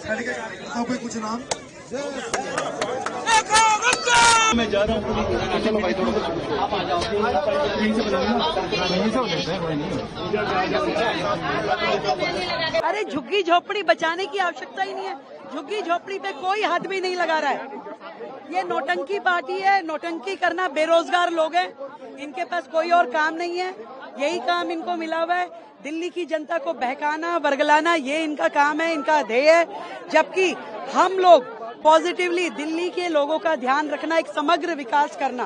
कोई कुछ नाम मैं जा रहा हूँ। चलो भाई थोड़ा आप आ जाओ। अरे झुग्गी झोपड़ी बचाने की आवश्यकता ही नहीं है। झुग्गी झोपड़ी पे कोई हाथ भी नहीं लगा रहा है। ये नौटंकी पार्टी है। नौटंकी करना, बेरोजगार लोग हैं, इनके पास कोई और काम नहीं है। यही काम इनको मिला हुआ है। दिल्ली की जनता को बहकाना, वर्गलाना, ये इनका काम है, इनका ध्येय है। जबकि हम लोग पॉजिटिवली दिल्ली के लोगों का ध्यान रखना, एक समग्र विकास करना,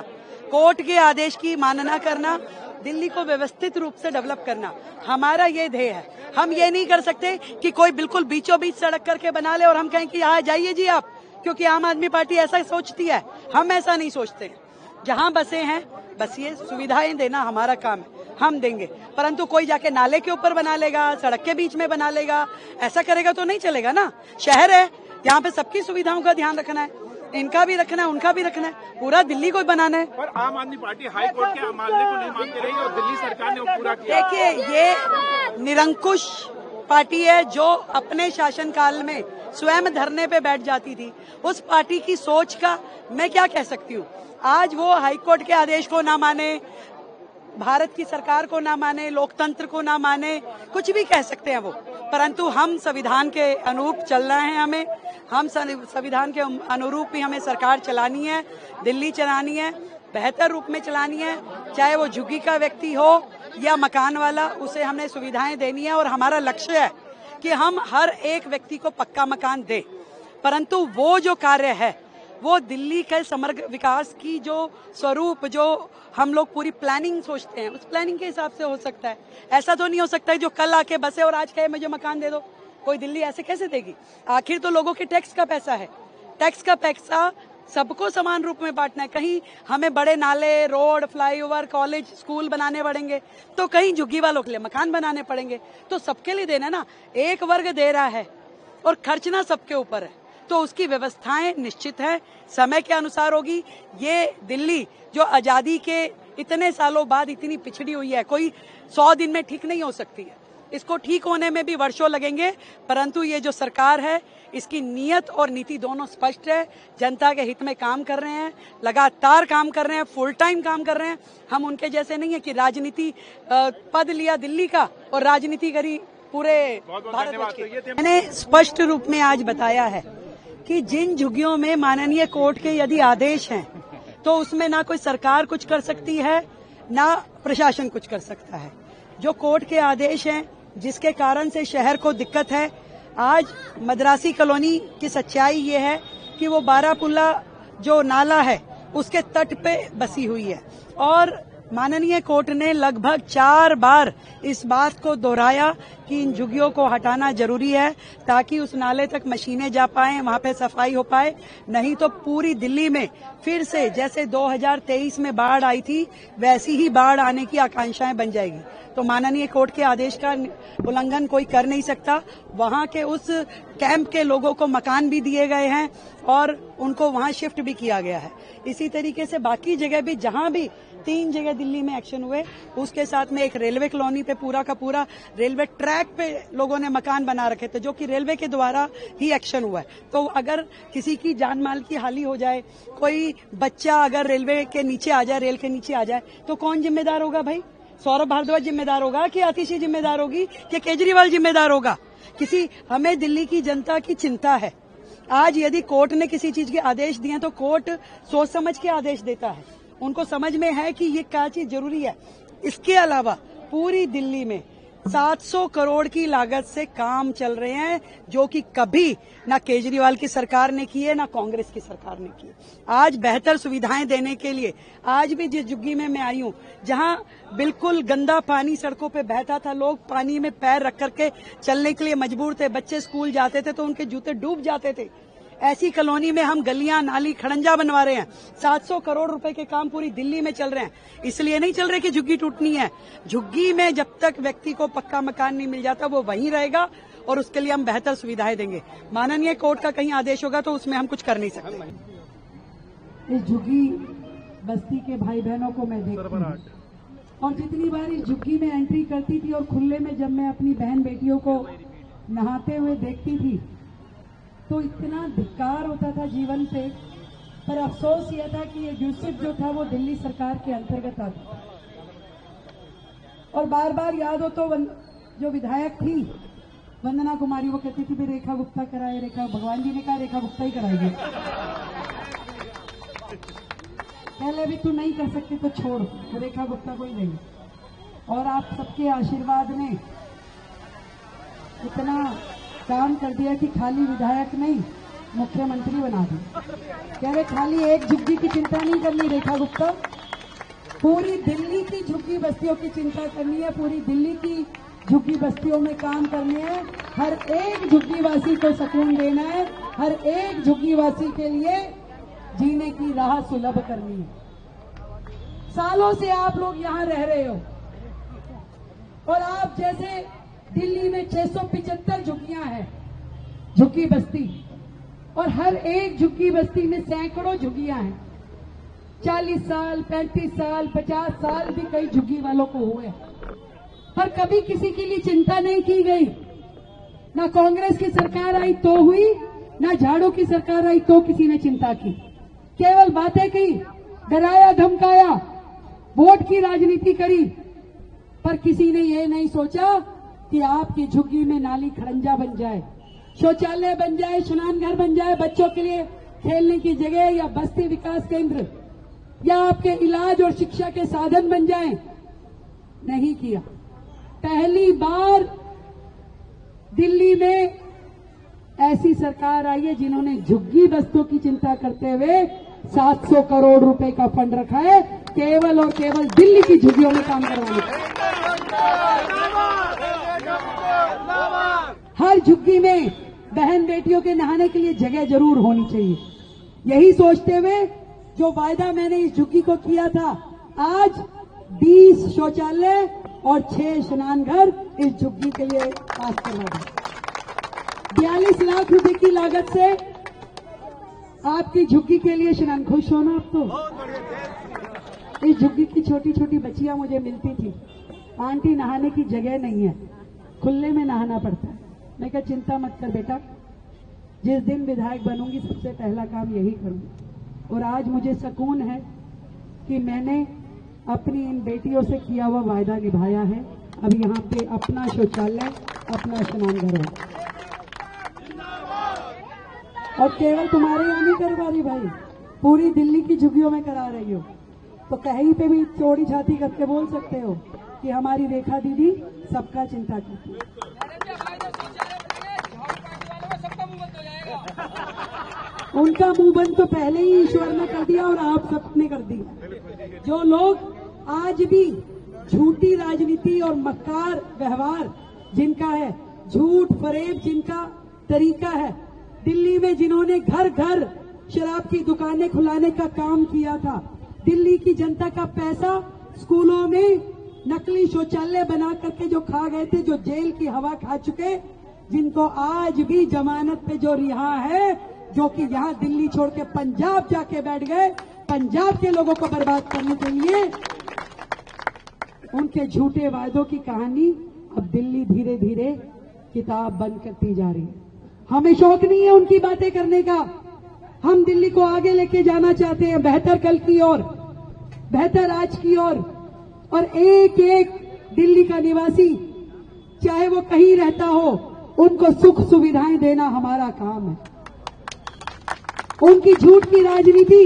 कोर्ट के आदेश की मानना करना, दिल्ली को व्यवस्थित रूप से डेवलप करना, हमारा ये ध्येय है। हम ये नहीं कर सकते कि कोई बिल्कुल बीचों बीच सड़क करके बना ले और हम कहें कि यहाँ जाइए जी आप, क्योंकि आम आदमी पार्टी ऐसा सोचती है। हम ऐसा नहीं सोचते। जहाँ बसे हैं बसिए, सुविधाएं देना हमारा काम है, हम देंगे। परंतु कोई जाके नाले के ऊपर बना लेगा, सड़क के बीच में बना लेगा, ऐसा करेगा तो नहीं चलेगा ना। शहर है, यहाँ पे सबकी सुविधाओं का ध्यान रखना है, इनका भी रखना है, उनका भी रखना है, पूरा दिल्ली को बनाना है। पर आम आदमी पार्टी हाई कोर्ट के मामले को नहीं मानती रही और दिल्ली सरकार ने वो पूरा किया। देखिए, ये निरंकुश पार्टी है जो अपने शासनकाल में स्वयं धरने पे बैठ जाती थी। उस पार्टी की सोच का मैं क्या कह सकती हूँ। आज वो हाईकोर्ट के आदेश को ना माने, भारत की सरकार को ना माने, लोकतंत्र को ना माने, कुछ भी कह सकते हैं वो, परंतु हम संविधान के अनुरूप चलना है। हम संविधान के अनुरूप ही हमें सरकार चलानी है, दिल्ली चलानी है, बेहतर रूप में चलानी है। चाहे वो झुग्गी का व्यक्ति हो या मकान वाला, उसे हमने सुविधाएं देनी है। और हमारा लक्ष्य है कि हम हर एक व्यक्ति को पक्का मकान दे। परंतु वो जो कार्य है, वो दिल्ली के समग्र विकास की जो स्वरूप, जो हम लोग पूरी प्लानिंग सोचते हैं, उस प्लानिंग के हिसाब से हो सकता है। ऐसा तो नहीं हो सकता है जो कल आके बसे और आज कहे मुझे मकान दे दो। कोई दिल्ली ऐसे कैसे देगी? आखिर तो लोगों के टैक्स का पैसा है। टैक्स का पैसा सबको समान रूप में बांटना है। कहीं हमें बड़े नाले, रोड, फ्लाईओवर, कॉलेज, स्कूल बनाने पड़ेंगे, तो कहीं झुग्गी वालों के लिए मकान बनाने पड़ेंगे। तो सबके लिए देना ना। एक वर्ग दे रहा है और खर्चना सबके ऊपर है, तो उसकी व्यवस्थाएं निश्चित है, समय के अनुसार होगी। ये दिल्ली जो आजादी के इतने सालों बाद इतनी पिछड़ी हुई है, कोई 100 दिन में ठीक नहीं हो सकती है। इसको ठीक होने में भी वर्षों लगेंगे। परंतु ये जो सरकार है, इसकी नीयत और नीति दोनों स्पष्ट है। जनता के हित में काम कर रहे हैं, लगातार काम कर रहे हैं, फुल टाइम काम कर रहे हैं। हम उनके जैसे नहीं है कि राजनीति पद लिया दिल्ली का और राजनीति करी पूरे भारत की। मैंने स्पष्ट रूप में आज बताया है कि जिन झुग्गियों में माननीय कोर्ट के यदि आदेश हैं, तो उसमें ना कोई सरकार कुछ कर सकती है, ना प्रशासन कुछ कर सकता है। जो कोर्ट के आदेश हैं, जिसके कारण से शहर को दिक्कत है। आज मद्रासी कॉलोनी की सच्चाई ये है कि वो बारापुल्ला जो नाला है, उसके तट पे बसी हुई है। और माननीय कोर्ट ने लगभग 4 बार इस बात को दोहराया कि इन झुग्गियों को हटाना जरूरी है, ताकि उस नाले तक मशीनें जा पाएं, वहां पे सफाई हो पाए। नहीं तो पूरी दिल्ली में फिर से जैसे 2023 में बाढ़ आई थी, वैसी ही बाढ़ आने की आकांक्षाएं बन जाएगी। तो माननीय कोर्ट के आदेश का उल्लंघन कोई कर नहीं सकता। वहां के उस कैंप के लोगों को मकान भी दिए गए हैं और उनको वहां शिफ्ट भी किया गया है। इसी तरीके से बाकी जगह भी, जहां भी 3 जगह दिल्ली में एक्शन हुए, उसके साथ में एक रेलवे कॉलोनी पे पूरा का पूरा रेलवे ट्रैक पे लोगों ने मकान बना रखे थे, जो कि रेलवे के द्वारा ही एक्शन हुआ है। तो अगर किसी की जान माल की हानि हो जाए, कोई बच्चा अगर रेलवे के नीचे आ जाए, रेल के नीचे आ जाए, तो कौन जिम्मेदार होगा भाई? सौरभ भारद्वाज जिम्मेदार होगा कि आतिशी जिम्मेदार होगी कि केजरीवाल जिम्मेदार होगा? हमें दिल्ली की जनता की चिंता है। आज यदि कोर्ट ने किसी चीज के आदेश दिए तो कोर्ट सोच समझ के आदेश देता है। उनको समझ में है कि ये क्या चीज जरूरी है। इसके अलावा पूरी दिल्ली में 700 करोड़ की लागत से काम चल रहे हैं, जो कि कभी ना केजरीवाल की सरकार ने किए, ना कांग्रेस की सरकार ने किए। आज बेहतर सुविधाएं देने के लिए, आज भी जिस झुग्गी में मैं आई हूं, जहां बिल्कुल गंदा पानी सड़कों पे बहता था, लोग पानी में पैर रख करके चलने के लिए मजबूर थे, बच्चे स्कूल जाते थे तो उनके जूते डूब जाते थे, ऐसी कॉलोनी में हम गलियां, नाली, खड़ंजा बनवा रहे हैं। 700 करोड़ रुपए के काम पूरी दिल्ली में चल रहे हैं। इसलिए नहीं चल रहे कि झुग्गी टूटनी है। झुग्गी में जब तक व्यक्ति को पक्का मकान नहीं मिल जाता, वो वहीं रहेगा और उसके लिए हम बेहतर सुविधाएं देंगे। माननीय कोर्ट का कहीं आदेश होगा तो उसमें हम कुछ कर नहीं सकते। इस झुग्गी बस्ती के भाई बहनों को मैं देखती हूं और जितनी बार इस झुग्गी में एंट्री करती थी और खुले में जब मैं अपनी बहन बेटियों को नहाते हुए देखती थी, तो इतना धिक्कार होता था जीवन पे, पर अफसोस यह था कि ये यूसुफ जो था वो दिल्ली सरकार के अंतर्गत आता था। और बार बार याद हो तो जो विधायक थी वंदना कुमारी, वो कहती थी भी रेखा गुप्ता कराए, रेखा, भगवान जी ने कहा रेखा गुप्ता ही कराएगी। पहले भी तू नहीं कर सकती तो छोड़, रेखा गुप्ता को ही नहीं। और आप सबके आशीर्वाद ने इतना काम कर दिया कि खाली विधायक नहीं, मुख्यमंत्री बना दी। कह रहे खाली एक झुग्गी की चिंता नहीं करनी रेखा गुप्ता, पूरी दिल्ली की झुग्गी बस्तियों की चिंता करनी है, पूरी दिल्ली की झुग्गी बस्तियों में काम करने हैं, हर एक झुग्गी वासी को सुकून देना है, हर एक झुग्गी वासी के लिए जीने की राह सुलभ करनी है। सालों से आप लोग यहाँ रह रहे हो और आप जैसे दिल्ली में 675 झुग्गियां हैं, झुग्गी बस्ती, और हर एक झुग्गी बस्ती में सैकड़ों झुग्गियां हैं। 40 साल, 35 साल, 50 साल भी कई झुग्गी वालों को हुए, पर कभी किसी के लिए चिंता नहीं की गई। ना कांग्रेस की सरकार आई तो हुई, ना झाड़ू की सरकार आई तो किसी ने चिंता की। केवल बातें की, डराया धमकाया, वोट की राजनीति करी, पर किसी ने ये नहीं सोचा कि आपकी झुग्गी में नाली खड़ंजा बन जाए, शौचालय बन जाए, स्नान घर बन जाए, बच्चों के लिए खेलने की जगह या बस्ती विकास केंद्र या आपके इलाज और शिक्षा के साधन बन जाए। नहीं किया। पहली बार दिल्ली में ऐसी सरकार आई है जिन्होंने झुग्गी बस्तियों की चिंता करते हुए 700 करोड़ रुपए का फंड रखा है केवल और केवल दिल्ली की झुग्गियों में काम करवाने का। हर झुग्गी में बहन बेटियों के नहाने के लिए जगह जरूर होनी चाहिए। यही सोचते हुए जो वायदा मैंने इस झुग्गी को किया था, आज 20 शौचालय और 6 स्नान घर इस झुग्गी के लिए पास करवा दिया। 42 लाख रुपए की लागत से आपकी झुग्गी के लिए स्नान। खुश हो ना आप तो? इस झुग्गी की छोटी छोटी बच्चियां मुझे मिलती थी, आंटी नहाने की जगह नहीं है, खुले में नहाना पड़ता है। मैं कहा चिंता मत कर बेटा, जिस दिन विधायक बनूंगी सबसे पहला काम यही करूंगी। और आज मुझे सुकून है कि मैंने अपनी इन बेटियों से किया हुआ वायदा निभाया है। अब यहाँ पे अपना शौचालय, अपना स्नान घर है। और केवल तुम्हारे यहाँ नहीं करवा रही भाई, पूरी दिल्ली की झुग्गियों में करा रही हो। तो कहीं पे भी चौड़ी छाती करके बोल सकते हो कि हमारी रेखा दीदी सबका चिंता करती है। उनका मुंह बंद तो पहले ही ईश्वर ने कर दिया और आप सबने कर दिया। जो लोग आज भी झूठी राजनीति और मक्कार व्यवहार जिनका है, झूठ फरेब जिनका तरीका है, दिल्ली में जिन्होंने घर घर शराब की दुकानें खुलाने का काम किया था, दिल्ली की जनता का पैसा स्कूलों में नकली शौचालय बना करके जो खा गए थे, जो जेल की हवा खा चुके, जिनको आज भी जमानत पे जो रिहा है, जो कि यहाँ दिल्ली छोड़ के पंजाब जाके बैठ गए पंजाब के लोगों को बर्बाद करने के लिए, उनके झूठे वायदों की कहानी अब दिल्ली धीरे धीरे किताब बंद करती जा रही है। हमें शौक नहीं है उनकी बातें करने का। हम दिल्ली को आगे लेके जाना चाहते हैं, बेहतर कल की ओर, बेहतर आज की ओर। और एक एक दिल्ली का निवासी चाहे वो कहीं रहता हो, उनको सुख सुविधाएं देना हमारा काम है। उनकी झूठ की राजनीति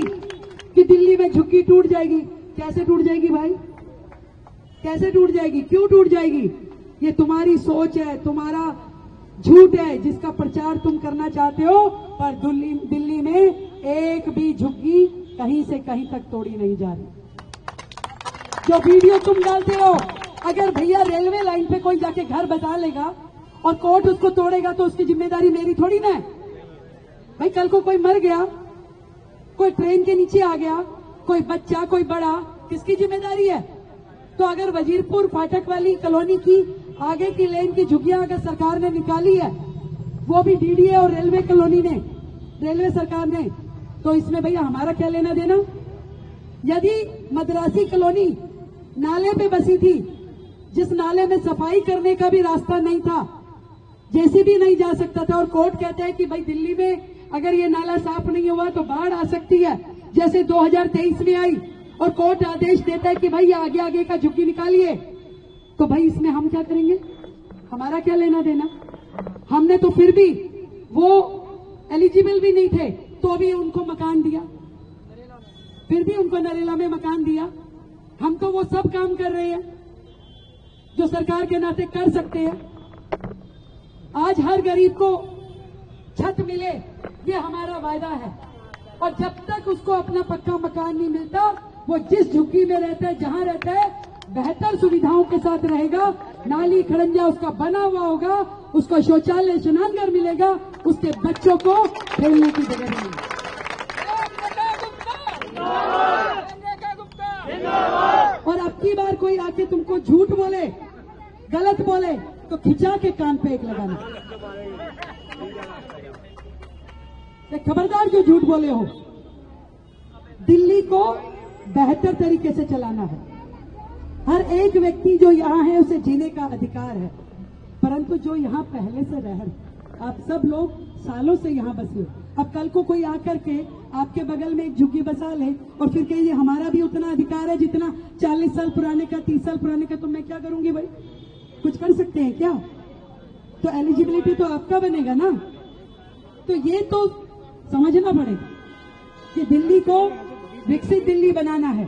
कि दिल्ली में झुग्गी टूट जाएगी, कैसे टूट जाएगी भाई, कैसे टूट जाएगी, क्यों टूट जाएगी? ये तुम्हारी सोच है, तुम्हारा झूठ है जिसका प्रचार तुम करना चाहते हो। पर दिल्ली में एक भी झुग्गी कहीं से कहीं तक तोड़ी नहीं जा रही। जो वीडियो तुम डालते हो, अगर भैया रेलवे लाइन पे कोई जाके घर बता लेगा और कोर्ट उसको तोड़ेगा तो उसकी जिम्मेदारी मेरी थोड़ी ना है भाई। कल को कोई मर गया, कोई ट्रेन के नीचे आ गया, कोई बच्चा, कोई बड़ा, किसकी जिम्मेदारी है? तो अगर वजीरपुर फाटक वाली कॉलोनी की आगे की लेन की झुग्गियां अगर सरकार ने निकाली है, वो भी डीडीए और रेलवे कॉलोनी ने, रेलवे सरकार ने, तो इसमें भैया हमारा क्या लेना देना? यदि मद्रासी कॉलोनी नाले पे बसी थी, जिस नाले में सफाई करने का भी रास्ता नहीं था, जेसीबी नहीं जा सकता था और कोर्ट कहता है कि भाई दिल्ली में अगर ये नाला साफ नहीं हुआ तो बाढ़ आ सकती है, जैसे 2023 में आई, और कोर्ट आदेश देता है कि भाई आगे आगे का झुग्गी निकालिए, तो भाई इसमें हम क्या करेंगे? हमारा क्या लेना देना? हमने तो फिर भी, वो एलिजिबल भी नहीं थे तो भी उनको मकान दिया, फिर भी उनको नरेला में मकान दिया। हम तो वो सब काम कर रहे हैं जो सरकार के नाते कर सकते हैं। आज हर गरीब को छत मिले, ये हमारा वायदा है, और जब तक उसको अपना पक्का मकान नहीं मिलता, वो जिस झुग्गी में रहता है, जहां रहता है, बेहतर सुविधाओं के साथ रहेगा। नाली खड़ंजा उसका बना हुआ होगा, उसको शौचालय स्नानघर मिलेगा, उसके बच्चों को खेलने की जगह मिलेगी। और अब की बार कोई आके तुमको झूठ बोले, गलत बोले, तो खिंचा के कान पे एक लगाना। खबरदार जो झूठ बोले हो। दिल्ली को बेहतर तरीके से चलाना है। हर एक व्यक्ति जो यहाँ है उसे जीने का अधिकार है, परंतु जो यहाँ पहले से रह रहे, आप सब लोग सालों से यहाँ बसे हो, अब कल को कोई आकर के आपके बगल में एक झुग्गी बसा ले और फिर कहिए हमारा भी उतना अधिकार है जितना 40 साल पुराने का, 30 साल पुराने का, तो मैं क्या करूंगी भाई? कुछ कर सकते हैं क्या? तो एलिजिबिलिटी तो आपका बनेगा ना। तो ये तो समझना पड़ेगा कि दिल्ली को विकसित दिल्ली बनाना है,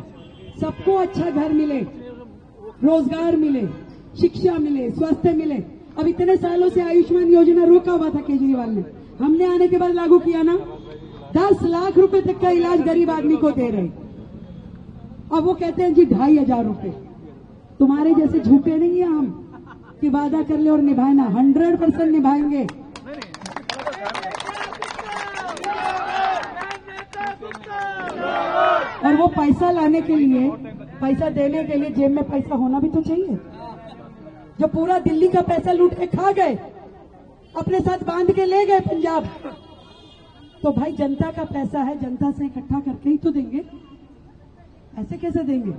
सबको अच्छा घर मिले, रोजगार मिले, शिक्षा मिले, स्वास्थ्य मिले। अब इतने सालों से आयुष्मान योजना रोका हुआ था केजरीवाल ने, हमने आने के बाद लागू किया ना। 10 लाख रुपए तक का इलाज गरीब आदमी को दे रहे। अब वो कहते हैं जी 2,500 रुपए। तुम्हारे जैसे झूठे नहीं है हम कि वादा कर ले और निभाए ना, 100% निभाएंगे। और वो पैसा लाने के लिए, पैसा देने के लिए जेब में पैसा होना भी तो चाहिए। जो पूरा दिल्ली का पैसा लूट के खा गए, अपने साथ बांध के ले गए पंजाब, तो भाई जनता का पैसा है, जनता से इकट्ठा करके ही तो देंगे, ऐसे कैसे देंगे?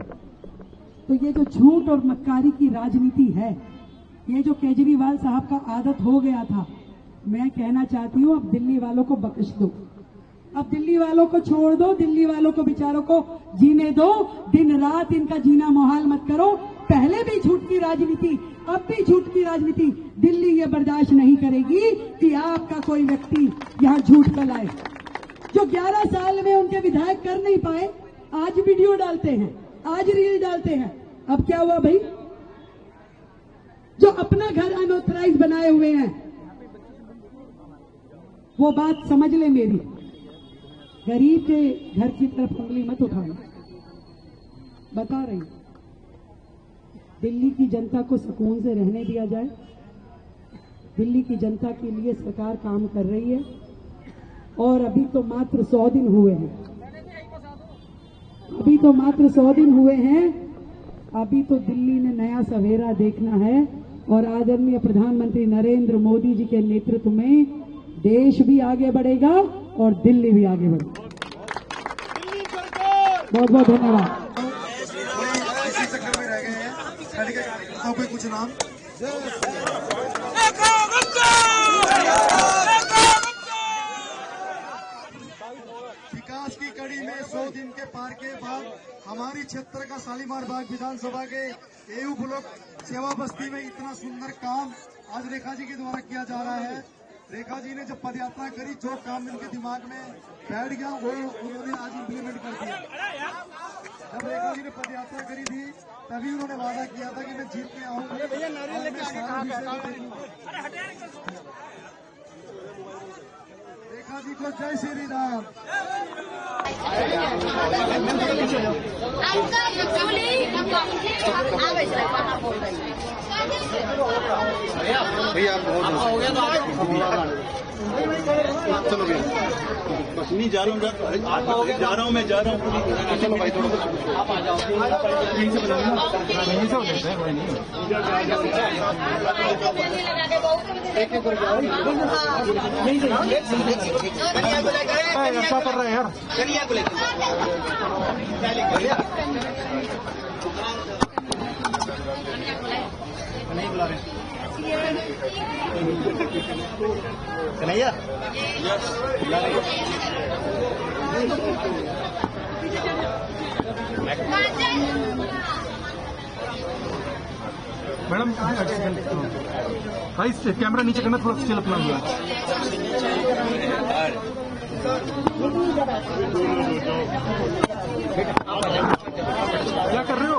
तो ये जो झूठ और मक्कारी की राजनीति है, ये जो केजरीवाल साहब का आदत हो गया था, मैं कहना चाहती हूँ अब दिल्ली वालों को बख्श दो, अब दिल्ली वालों को छोड़ दो, दिल्ली वालों को बेचारों को जीने दो। दिन रात इनका जीना मुहाल मत करो। पहले भी झूठ की राजनीति, अब भी झूठ की राजनीति। दिल्ली ये बर्दाश्त नहीं करेगी कि आपका कोई व्यक्ति यहाँ झूठ फैलाए। जो 11 साल में उनके विधायक कर नहीं पाए, आज वीडियो डालते हैं, आज रील डालते हैं। अब क्या हुआ भाई? जो अपना घर अनऑथराइज बनाए हुए हैं, वो बात समझ ले मेरी, गरीब के घर की तरफ उंगली मत उठाना। बता रही, दिल्ली की जनता को सुकून से रहने दिया जाए। दिल्ली की जनता के लिए सरकार काम कर रही है, और अभी तो मात्र 100 दिन हुए हैं, अभी तो मात्र 100 दिन हुए हैं। अभी तो दिल्ली ने नया सवेरा देखना है, और आदरणीय प्रधानमंत्री नरेंद्र मोदी जी के नेतृत्व में देश भी आगे बढ़ेगा और दिल्ली भी आगे बढ़ेगा। बहुत बहुत धन्यवाद। कोई कुछ नाम विकास की कड़ी में 100 दिन के पार के बाद हमारी क्षेत्र का शालीमार बाग विधानसभा के एयू ब्लॉक सेवा बस्ती में इतना सुंदर काम आज रेखा जी के द्वारा किया जा रहा है। रेखा जी ने जब पदयात्रा करी, जो काम इनके दिमाग में बैठ गया वो उन्होंने आज इम्प्लीमेंट कर दिया। जब रेखा जी ने पदयात्रा करी थी, तभी उन्होंने वादा किया था कि मैं जीत के आऊंगा। रेखा जी को जय श्री राम। भैया चलो भैया, बस नहीं जा रहा हूँ, मैं जा रहा हूँ। चलो भाई थोड़ा आप आ जाओ, यहीं से यहीं से हो जाता है, कोई नहीं। अच्छा कर रहे हैं यार, नहीं बुला रहे। कन्हैया मैडम भाई कैमरा नीचे करना, थोड़ा स्टिल अपना हुआ। क्या कर रहे हो?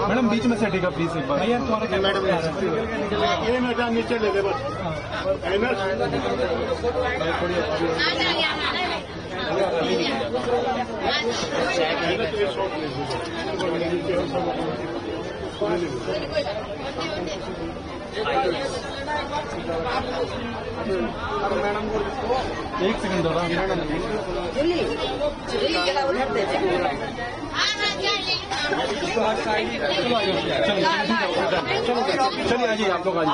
मैडम बीच में सेटेगा प्लीज एक बार। भैया तुम्हारा मैडम ये मैडम नीचे ले ले बस। एक सेकंड दो चलिए आइए आप लोग आइए।